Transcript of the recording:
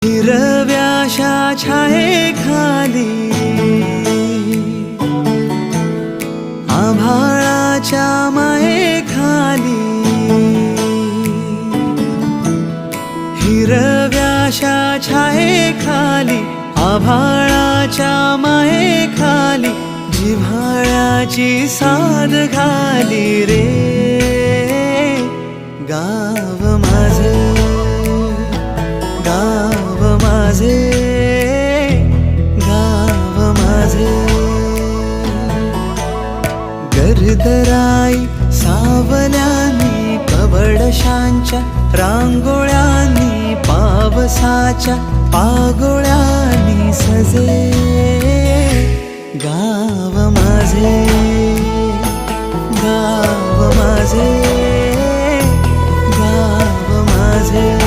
हिरव्याशा छायेखाली आभाळाच्या मायेखाली हिरव्याशा छायेखाली आभाळाच्या मायेखाली जिव्हाळ्याची साद घाली रे गाव माझे गाव माझे गाव माझे गर्दराई सावल्यानी कवडशांच्या रांगोळ्यांनी पावसाच्या पागोळ्यांनी सजे गाव माझे गाव माझे गाव माझे